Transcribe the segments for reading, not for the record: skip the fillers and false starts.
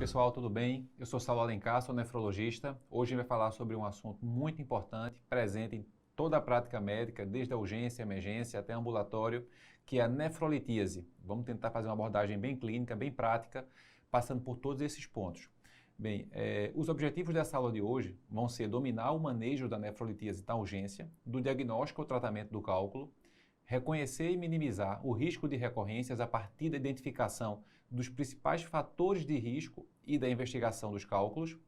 pessoal, tudo bem? Eu sou Saulo Alencar, sou nefrologista. Hoje a gente vai falar sobre um assunto muito importante, presente em toda a prática médica, desde a urgência, emergência até ambulatório, que é a nefrolitíase. Vamos tentar fazer uma abordagem bem clínica, bem prática, passando por todos esses pontos. Bem, os objetivos dessa aula de hoje vão ser dominar o manejo da nefrolitíase na urgência, do diagnóstico ao tratamento do cálculo, reconhecer e minimizar o risco de recorrências a partir da identificação dos principais fatores de risco e da investigação dos cálculos,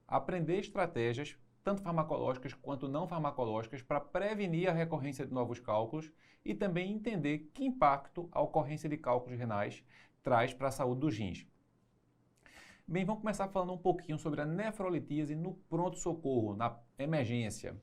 aprender estratégias, tanto farmacológicas quanto não farmacológicas, para prevenir a recorrência de novos cálculos e também entender que impacto a ocorrência de cálculos renais traz para a saúde dos rins. Bem, vamos começar falando um pouquinho sobre a nefrolitíase no pronto-socorro, na emergência.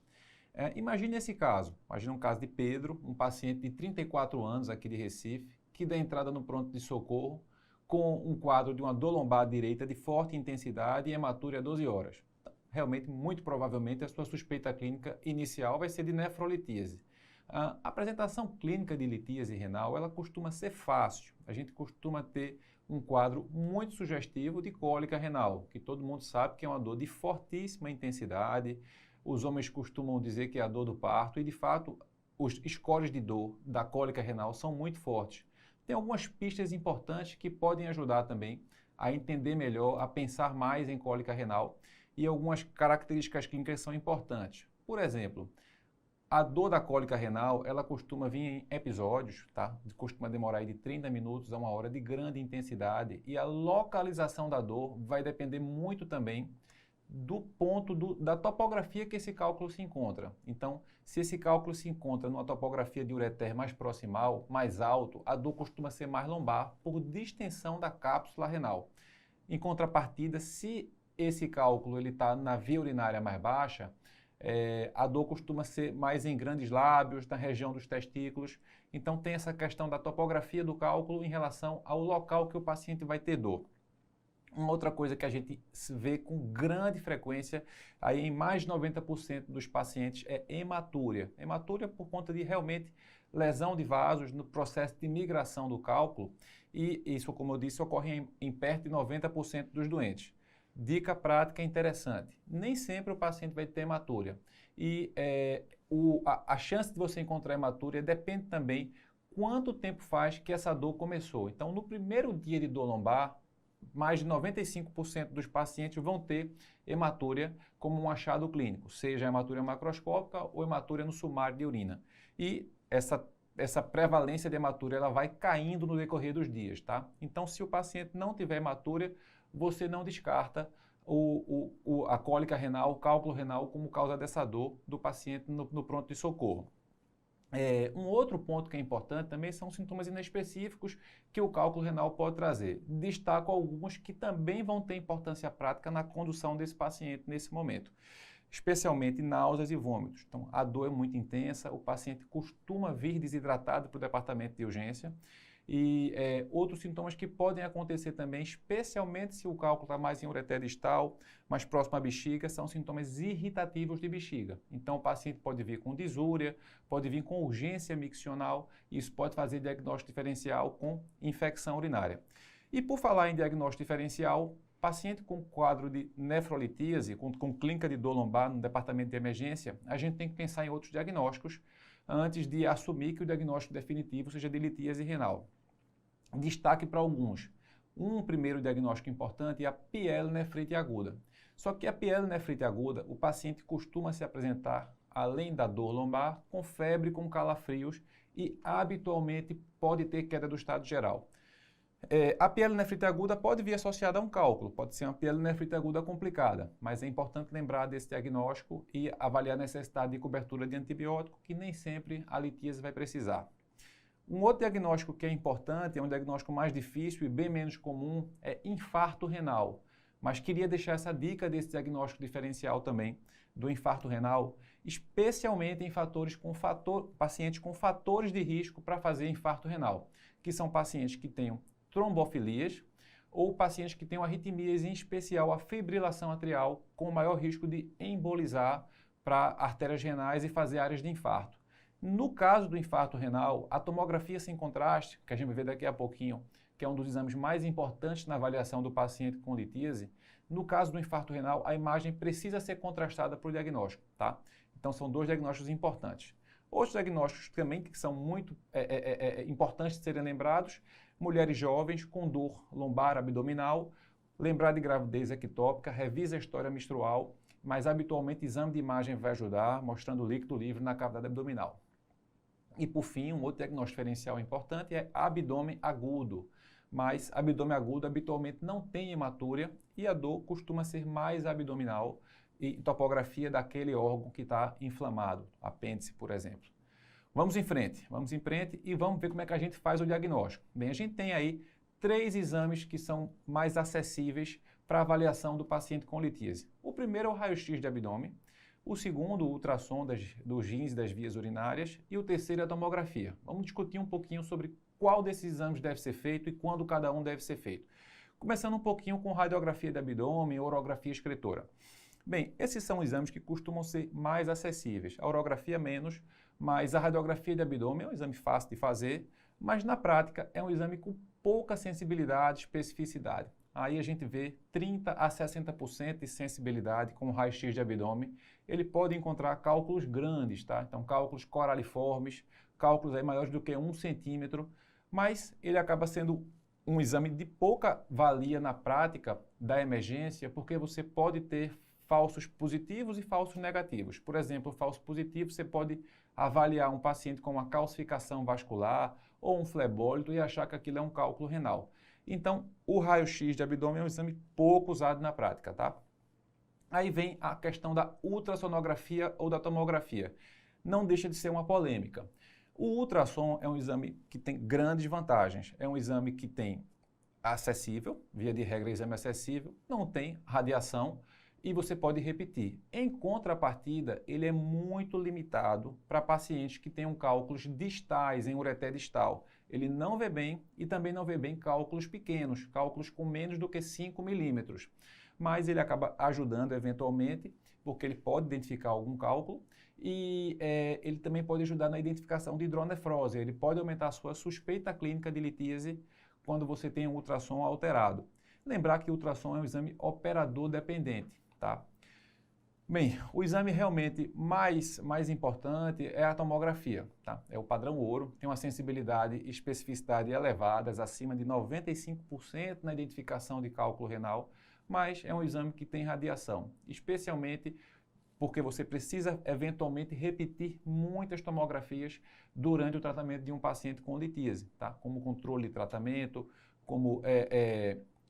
Imagine esse caso, imagine um caso de Pedro, um paciente de 34 anos aqui de Recife, que dá entrada no pronto de socorro com um quadro de uma dor lombar direita de forte intensidade e hematúria a 12 horas. Então, realmente, muito provavelmente, a sua suspeita clínica inicial vai ser de nefrolitíase. A apresentação clínica de litíase renal, ela costuma ser fácil. A gente costuma ter um quadro muito sugestivo de cólica renal, que todo mundo sabe que é uma dor de fortíssima intensidade. Os homens costumam dizer que é a dor do parto e, de fato, os scores de dor da cólica renal são muito fortes. Tem algumas pistas importantes que podem ajudar também a entender melhor, a pensar mais em cólica renal e algumas características clínicas são importantes. Por exemplo, a dor da cólica renal, ela costuma vir em episódios, tá? Costuma demorar de 30 minutos a 1 hora de grande intensidade e a localização da dor vai depender muito também do ponto da topografia que esse cálculo se encontra. Então, se esse cálculo se encontra numa topografia de ureter mais proximal, mais alto, a dor costuma ser mais lombar por distensão da cápsula renal. Em contrapartida, se esse cálculo está na via urinária mais baixa, a dor costuma ser mais em grandes lábios, na região dos testículos. Então, tem essa questão da topografia do cálculo em relação ao local que o paciente vai ter dor. Uma outra coisa que a gente vê com grande frequência, aí em mais de 90% dos pacientes, é hematúria. Hematúria por conta de realmente lesão de vasos no processo de migração do cálculo e isso, como eu disse, ocorre em perto de 90% dos doentes. Dica prática interessante, nem sempre o paciente vai ter hematúria e a chance de você encontrar hematúria depende também quanto tempo faz que essa dor começou. Então, no primeiro dia de dor lombar, mais de 95% dos pacientes vão ter hematúria como um achado clínico, seja hematúria macroscópica ou hematúria no sumário de urina. E essa prevalência de hematúria ela vai caindo no decorrer dos dias, tá? Então, se o paciente não tiver hematúria, você não descarta a cólica renal, o cálculo renal como causa dessa dor do paciente no pronto de socorro. Um outro ponto que é importante também são sintomas inespecíficos que o cálculo renal pode trazer. Destaco alguns que também vão ter importância prática na condução desse paciente nesse momento, especialmente náuseas e vômitos. Então, a dor é muito intensa, o paciente costuma vir desidratado para o departamento de urgência e outros sintomas que podem acontecer também, especialmente se o cálculo está mais em ureter distal, mais próximo à bexiga, são sintomas irritativos de bexiga. Então, o paciente pode vir com disúria, pode vir com urgência miccional, e isso pode fazer diagnóstico diferencial com infecção urinária. E por falar em diagnóstico diferencial, paciente com quadro de nefrolitíase, com clínica de dor lombar no departamento de emergência, a gente tem que pensar em outros diagnósticos antes de assumir que o diagnóstico definitivo seja de litíase renal. Destaque para alguns. Um primeiro diagnóstico importante é a pielonefrite aguda. Só que a pielonefrite aguda, o paciente costuma se apresentar, além da dor lombar, com febre, com calafrios e habitualmente pode ter queda do estado geral. A pielonefrite aguda pode vir associada a um cálculo, pode ser uma pielonefrite aguda complicada, mas é importante lembrar desse diagnóstico e avaliar a necessidade de cobertura de antibiótico, que nem sempre a litíase vai precisar. Um outro diagnóstico que é importante, é um diagnóstico mais difícil e bem menos comum, é infarto renal. Mas queria deixar essa dica desse diagnóstico diferencial também, do infarto renal, especialmente em pacientes com fatores de risco para fazer infarto renal, que são pacientes que tenham trombofilias ou pacientes que tenham arritmias, em especial a fibrilação atrial, com maior risco de embolizar para artérias renais e fazer áreas de infarto. No caso do infarto renal, a tomografia sem contraste, que a gente vai ver daqui a pouquinho, que é um dos exames mais importantes na avaliação do paciente com litíase, no caso do infarto renal, a imagem precisa ser contrastada para o diagnóstico, tá? Então, são dois diagnósticos importantes. Outros diagnósticos também que são muito importantes de serem lembrados, mulheres jovens com dor lombar abdominal, lembrar de gravidez ectópica, revisa a história menstrual, mas habitualmente exame de imagem vai ajudar, mostrando líquido livre na cavidade abdominal. E por fim, um outro diagnóstico diferencial importante é abdômen agudo, mas abdômen agudo habitualmente não tem hematúria e a dor costuma ser mais abdominal e topografia daquele órgão que está inflamado, apêndice, por exemplo. Vamos em frente e vamos ver como é que a gente faz o diagnóstico. Bem, a gente tem aí 3 exames que são mais acessíveis para avaliação do paciente com litíase. O primeiro é o raio-x de abdômen, o segundo, o ultrassom dos rins e das vias urinárias, e o terceiro é a tomografia. Vamos discutir um pouquinho sobre qual desses exames deve ser feito e quando cada um deve ser feito. Começando um pouquinho com radiografia de abdômen, orografia excretora. Bem, esses são exames que costumam ser mais acessíveis. A orografia menos, mas a radiografia de abdômen é um exame fácil de fazer, mas na prática é um exame com pouca sensibilidade e especificidade. Aí a gente vê 30% a 60% de sensibilidade com o raio-x de abdômen. Ele pode encontrar cálculos grandes, tá? Então, cálculos coraliformes, cálculos aí maiores do que 1 centímetro, mas ele acaba sendo um exame de pouca valia na prática da emergência, porque você pode ter falsos positivos e falsos negativos. Por exemplo, falso positivo, você pode avaliar um paciente com uma calcificação vascular ou um flebólito e achar que aquilo é um cálculo renal. Então, o raio-x de abdômen é um exame pouco usado na prática, tá? Aí vem a questão da ultrassonografia ou da tomografia. Não deixa de ser uma polêmica. O ultrassom é um exame que tem grandes vantagens. É um exame que tem acessível, via de regra, exame acessível, não tem radiação e você pode repetir. Em contrapartida, ele é muito limitado para pacientes que tenham cálculos distais em ureter distal. Ele não vê bem e também não vê bem cálculos pequenos, cálculos com menos do que 5 milímetros. Mas ele acaba ajudando eventualmente, porque ele pode identificar algum cálculo e ele também pode ajudar na identificação de hidronefrose. Ele pode aumentar a sua suspeita clínica de litíase quando você tem um ultrassom alterado. Lembrar que o ultrassom é um exame operador dependente, tá? Bem, o exame realmente mais importante é a tomografia, tá? É o padrão ouro, tem uma sensibilidade e especificidade elevadas, acima de 95% na identificação de cálculo renal, mas é um exame que tem radiação, especialmente porque você precisa eventualmente repetir muitas tomografias durante o tratamento de um paciente com litíase, tá? Como controle de tratamento, como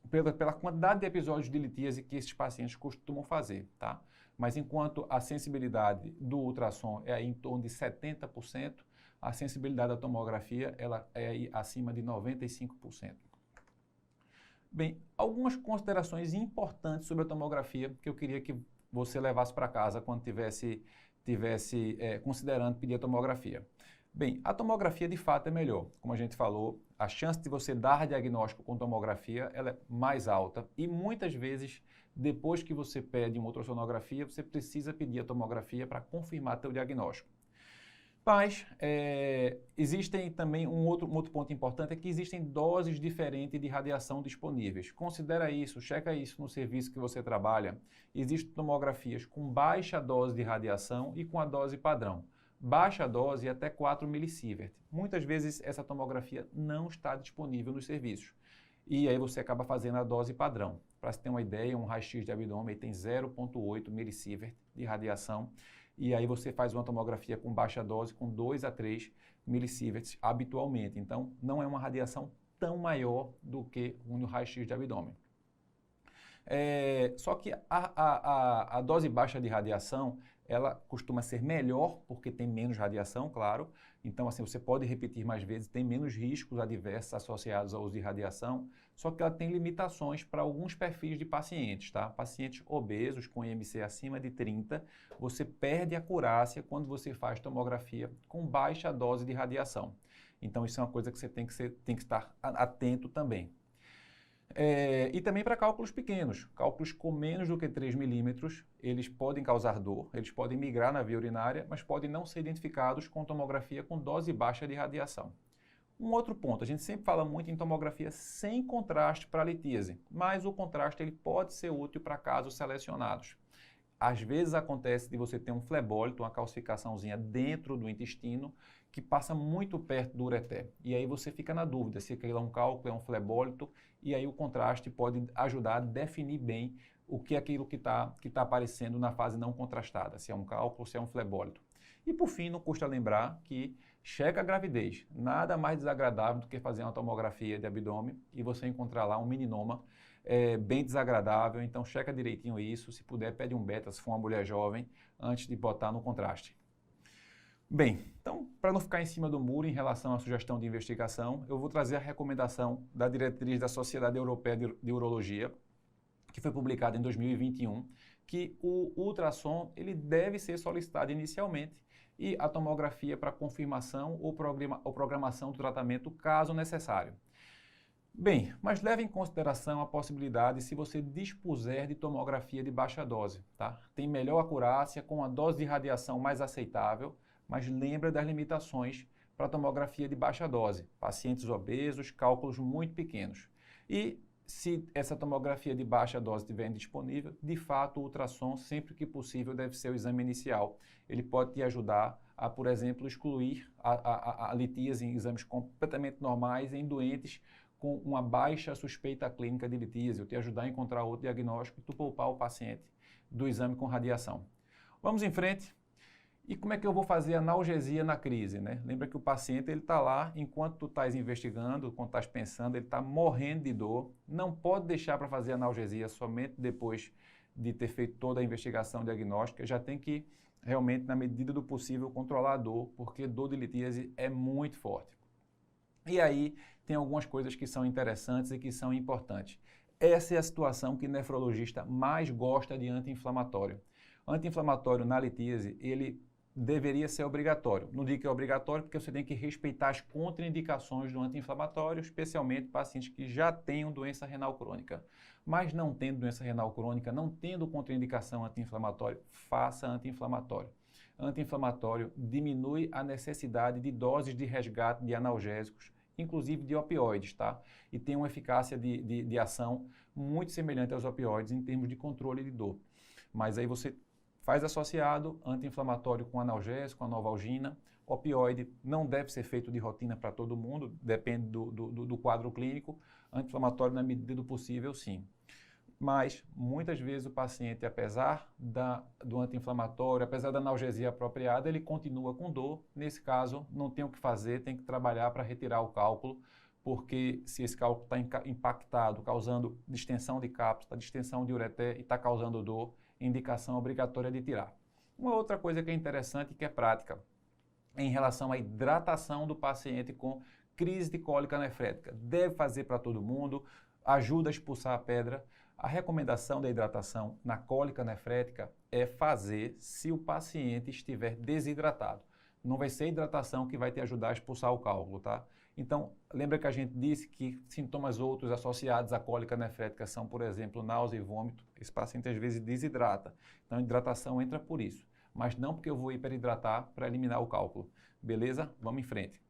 pela quantidade de episódios de litíase que esses pacientes costumam fazer, tá? Mas enquanto a sensibilidade do ultrassom é em torno de 70%, a sensibilidade da tomografia ela é aí acima de 95%. Bem, algumas considerações importantes sobre a tomografia que eu queria que você levasse para casa quando tivesse considerando pedir a tomografia. Bem, a tomografia de fato é melhor. Como a gente falou, a chance de você dar diagnóstico com tomografia ela é mais alta e muitas vezes, depois que você pede uma ultrassonografia, você precisa pedir a tomografia para confirmar seu diagnóstico. Mas existem também um outro ponto importante, é que existem doses diferentes de radiação disponíveis. Considera isso, checa isso no serviço que você trabalha. Existem tomografias com baixa dose de radiação e com a dose padrão. Baixa dose até 4 milisievert. Muitas vezes essa tomografia não está disponível nos serviços. E aí você acaba fazendo a dose padrão. Para você ter uma ideia, um raio-x de abdômen tem 0,8 milisievert de radiação. E aí você faz uma tomografia com baixa dose, com 2 a 3 millisieverts habitualmente. Então, não é uma radiação tão maior do que um raio-x de abdômen. Só que a dose baixa de radiação, ela costuma ser melhor, porque tem menos radiação, claro. Então, assim, você pode repetir mais vezes, tem menos riscos adversos associados ao uso de radiação, só que ela tem limitações para alguns perfis de pacientes, tá? Pacientes obesos com IMC acima de 30, você perde a acurácia quando você faz tomografia com baixa dose de radiação. Então, isso é uma coisa que você tem que estar atento também. E também para cálculos pequenos, cálculos com menos do que 3 milímetros, eles podem causar dor, eles podem migrar na via urinária, mas podem não ser identificados com tomografia com dose baixa de radiação. Um outro ponto, a gente sempre fala muito em tomografia sem contraste para litíase, mas o contraste ele pode ser útil para casos selecionados. Às vezes acontece de você ter um flebólito, uma calcificaçãozinha dentro do intestino, que passa muito perto do ureter. E aí você fica na dúvida se aquilo é um cálculo, é um flebólito, e aí o contraste pode ajudar a definir bem o que é aquilo que tá aparecendo na fase não contrastada, se é um cálculo, se é um flebólito. E por fim, não custa lembrar que checa a gravidez. Nada mais desagradável do que fazer uma tomografia de abdômen e você encontrar lá um meninoma bem desagradável. Então, checa direitinho isso. Se puder, pede um beta, se for uma mulher jovem, antes de botar no contraste. Bem, então, para não ficar em cima do muro em relação à sugestão de investigação, eu vou trazer a recomendação da diretriz da Sociedade Europeia de Urologia, que foi publicada em 2021, que o ultrassom ele deve ser solicitado inicialmente e a tomografia para confirmação ou programação do tratamento, caso necessário. Bem, mas leve em consideração a possibilidade se você dispuser de tomografia de baixa dose, tá? Tem melhor acurácia com a dose de radiação mais aceitável, mas lembra das limitações para tomografia de baixa dose, pacientes obesos, cálculos muito pequenos. E se essa tomografia de baixa dose estiver disponível, de fato o ultrassom, sempre que possível, deve ser o exame inicial. Ele pode te ajudar a, por exemplo, excluir a litíase em exames completamente normais em doentes com uma baixa suspeita clínica de litíase, ou te ajudar a encontrar outro diagnóstico e tu poupar o paciente do exame com radiação. Vamos em frente. E como é que eu vou fazer analgesia na crise, né? Lembra que o paciente ele está lá, enquanto tu estás investigando, enquanto estás pensando, ele está morrendo de dor. Não pode deixar para fazer analgesia somente depois de ter feito toda a investigação diagnóstica. Já tem que realmente, na medida do possível, controlar a dor, porque dor de litíase é muito forte. E aí tem algumas coisas que são interessantes e que são importantes. Essa é a situação que o nefrologista mais gosta de anti-inflamatório. Anti-inflamatório na litíase, ele deveria ser obrigatório. Não digo que é obrigatório porque você tem que respeitar as contraindicações do anti-inflamatório, especialmente pacientes que já tenham doença renal crônica. Mas não tendo doença renal crônica, não tendo contraindicação anti-inflamatório, faça anti-inflamatório. Anti-inflamatório diminui a necessidade de doses de resgate de analgésicos, inclusive de opioides, tá? E tem uma eficácia de ação muito semelhante aos opioides em termos de controle de dor. Mas aí você faz associado anti-inflamatório com analgésico, a novalgina. Opioide não deve ser feito de rotina para todo mundo, depende do quadro clínico. Anti-inflamatório, na medida do possível, sim. Mas, muitas vezes, o paciente, apesar do anti-inflamatório, apesar da analgesia apropriada, ele continua com dor. Nesse caso, não tem o que fazer, tem que trabalhar para retirar o cálculo, porque se esse cálculo está impactado, causando distensão de cápsula, distensão de ureter e está causando dor, indicação obrigatória de tirar. Uma outra coisa que é interessante e que é prática, em relação à hidratação do paciente com crise de cólica nefrética. Deve fazer para todo mundo, ajuda a expulsar a pedra. A recomendação da hidratação na cólica nefrética é fazer se o paciente estiver desidratado. Não vai ser a hidratação que vai te ajudar a expulsar o cálculo, tá? Então, lembra que a gente disse que sintomas outros associados à cólica nefrética são, por exemplo, náusea e vômito. Esse paciente às vezes desidrata. Então, a hidratação entra por isso. Mas não porque eu vou hiperidratar para eliminar o cálculo. Beleza? Vamos em frente.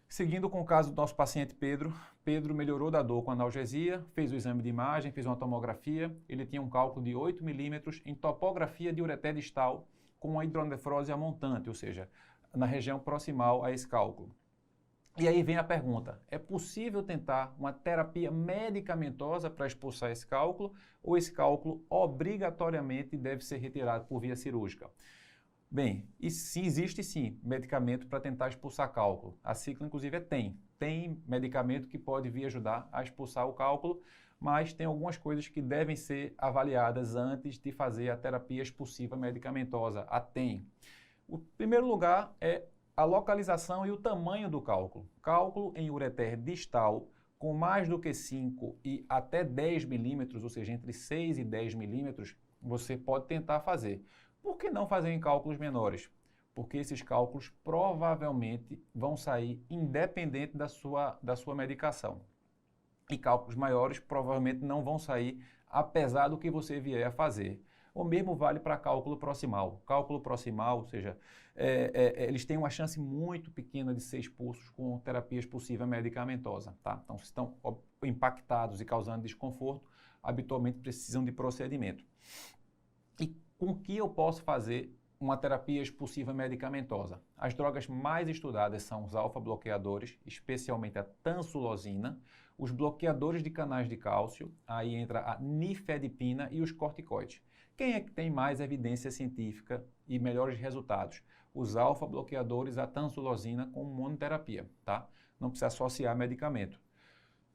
Seguindo com o caso do nosso paciente Pedro. Pedro melhorou da dor com analgesia, fez o exame de imagem, fez uma tomografia. Ele tinha um cálculo de 8 milímetros em topografia de ureter distal com uma hidronefrose amontante, ou seja, na região proximal a esse cálculo. E aí vem a pergunta, é possível tentar uma terapia medicamentosa para expulsar esse cálculo ou esse cálculo obrigatoriamente deve ser retirado por via cirúrgica? Bem, e sim, existe sim medicamento para tentar expulsar cálculo. A Cicla, inclusive, tem medicamento que pode vir ajudar a expulsar o cálculo, mas tem algumas coisas que devem ser avaliadas antes de fazer a terapia expulsiva medicamentosa, a TEM. O primeiro lugar é a localização e o tamanho do cálculo. Cálculo em ureter distal com mais do que 5 e até 10 milímetros, ou seja, entre 6 e 10 milímetros, você pode tentar fazer. Por que não fazer em cálculos menores? Porque esses cálculos provavelmente vão sair independente da sua medicação. e cálculos maiores provavelmente não vão sair, apesar do que você vier a fazer. O mesmo vale para cálculo proximal. Cálculo proximal, ou seja, eles têm uma chance muito pequena de ser expulsos com terapia expulsiva medicamentosa, tá? Então, se estão impactados e causando desconforto, habitualmente precisam de procedimento. E com que eu posso fazer uma terapia expulsiva medicamentosa? As drogas mais estudadas são os alfa-bloqueadores, especialmente a tansulosina, os bloqueadores de canais de cálcio, aí entra a nifedipina e os corticoides. Quem é que tem mais evidência científica e melhores resultados? Os alfa-bloqueadores, a tansulosina com monoterapia, tá? Não precisa associar medicamento.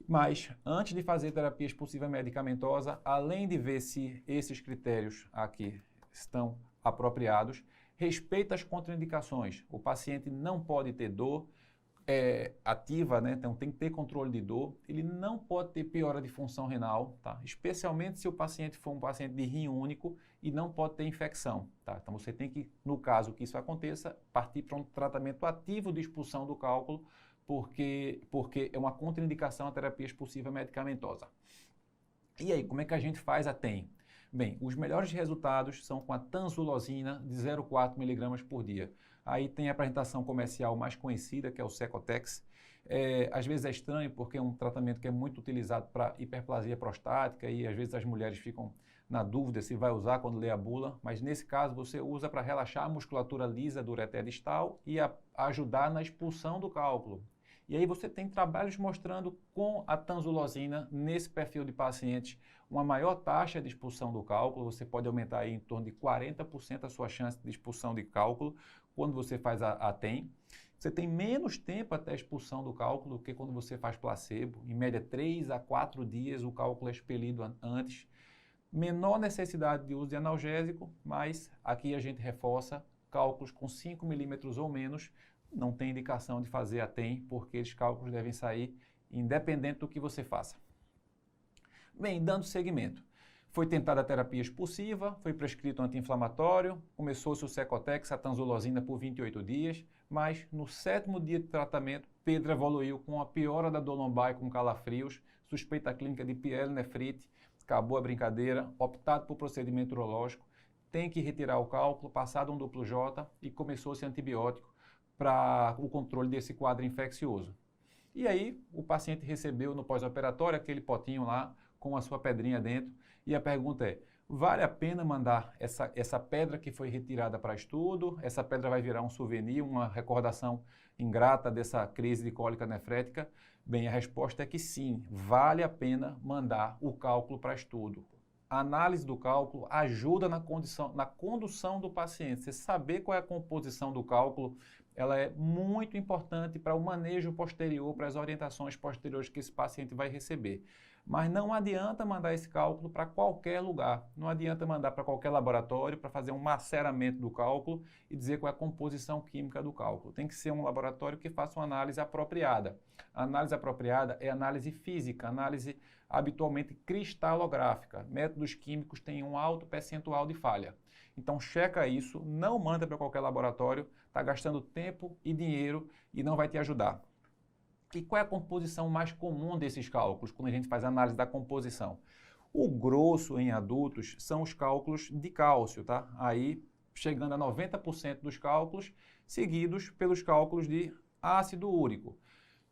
Mas, antes de fazer terapia expulsiva medicamentosa, além de ver se esses critérios aqui estão apropriados, respeita as contraindicações. O paciente não pode ter dor ativa, né? Então tem que ter controle de dor. Ele não pode ter piora de função renal, tá? Especialmente se o paciente for um paciente de rim único e não pode ter infecção, tá? Então você tem que, no caso que isso aconteça, partir para um tratamento ativo de expulsão do cálculo, porque é uma contraindicação à terapia expulsiva medicamentosa. E aí, como é que a gente faz a TEM? Bem, os melhores resultados são com a tansulosina de 0,4 mg por dia. Aí tem a apresentação comercial mais conhecida, que é o Secotex. Às vezes é estranho, porque é um tratamento que é muito utilizado para hiperplasia prostática e às vezes as mulheres ficam na dúvida se vai usar quando lê a bula, mas nesse caso você usa para relaxar a musculatura lisa do ureter distal e ajudar na expulsão do cálculo. E aí você tem trabalhos mostrando com a tansulosina, nesse perfil de pacientes, uma maior taxa de expulsão do cálculo. Você pode aumentar aí em torno de 40% a sua chance de expulsão de cálculo quando você faz a TEM. Você tem menos tempo até a expulsão do cálculo do que quando você faz placebo. Em média, 3 a 4 dias o cálculo é expelido antes. Menor necessidade de uso de analgésico, mas aqui a gente reforça cálculos com 5 milímetros ou menos. Não tem indicação de fazer a TEM, porque os cálculos devem sair independente do que você faça. Bem, dando seguimento. Foi tentada a terapia expulsiva, foi prescrito anti-inflamatório, começou-se o Secotex, a tansulosina por 28 dias, mas no 7º dia de tratamento, Pedro evoluiu com a piora da dor lombar com calafrios, suspeita clínica de pielonefrite, acabou a brincadeira, optado por procedimento urológico, tem que retirar o cálculo, passado um duplo J e começou-se antibiótico para o controle desse quadro infeccioso. E aí, o paciente recebeu no pós-operatório aquele potinho lá com a sua pedrinha dentro. E a pergunta é, vale a pena mandar essa pedra que foi retirada para estudo? Essa pedra vai virar um souvenir, uma recordação ingrata dessa crise de cólica nefrética? Bem, a resposta é que sim, vale a pena mandar o cálculo para estudo. A análise do cálculo ajuda na condução do paciente. Você saber qual é a composição do cálculo, ela é muito importante para o manejo posterior, para as orientações posteriores que esse paciente vai receber. Mas não adianta mandar esse cálculo para qualquer lugar. Não adianta mandar para qualquer laboratório para fazer um maceramento do cálculo e dizer qual é a composição química do cálculo. Tem que ser um laboratório que faça uma análise apropriada. A análise apropriada é análise física, análise habitualmente cristalográfica. Métodos químicos têm um alto percentual de falha. Então, checa isso, não manda para qualquer laboratório, está gastando tempo e dinheiro e não vai te ajudar. E qual é a composição mais comum desses cálculos, quando a gente faz a análise da composição? O grosso em adultos são os cálculos de cálcio, tá? Aí, chegando a 90% dos cálculos, seguidos pelos cálculos de ácido úrico.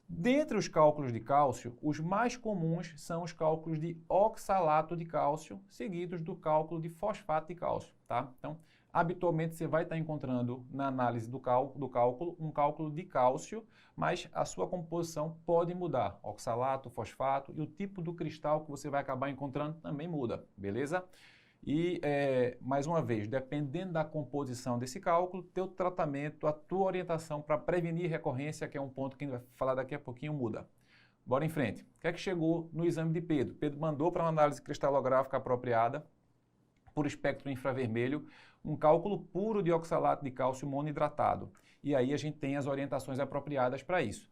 Dentre os cálculos de cálcio, os mais comuns são os cálculos de oxalato de cálcio, seguidos do cálculo de fosfato de cálcio, tá? Então, habitualmente você vai estar encontrando na análise do cálculo um cálculo de cálcio, mas a sua composição pode mudar. Oxalato, fosfato e o tipo do cristal que você vai acabar encontrando também muda, beleza? E, mais uma vez, dependendo da composição desse cálculo, teu tratamento, a tua orientação para prevenir recorrência, que é um ponto que a gente vai falar daqui a pouquinho, muda. Bora em frente. O que é que chegou no exame de Pedro? Pedro mandou para uma análise cristalográfica apropriada, por espectro infravermelho, um cálculo puro de oxalato de cálcio monohidratado. E aí a gente tem as orientações apropriadas para isso.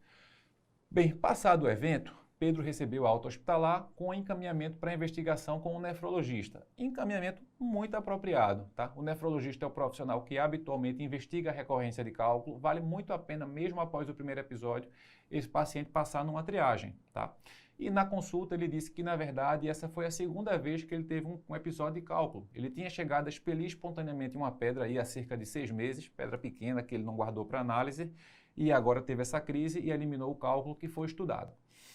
Bem, passado o evento, Pedro recebeu alta hospitalar com encaminhamento para investigação com o nefrologista. Encaminhamento muito apropriado, tá? O nefrologista é o profissional que habitualmente investiga a recorrência de cálculo. Vale muito a pena, mesmo após o primeiro episódio, esse paciente passar numa triagem, tá? E na consulta ele disse que, na verdade, essa foi a segunda vez que ele teve um episódio de cálculo. Ele tinha chegado a expelir espontaneamente uma pedra aí há cerca de 6 meses, pedra pequena que ele não guardou para análise, e agora teve essa crise e eliminou o cálculo que foi estudado.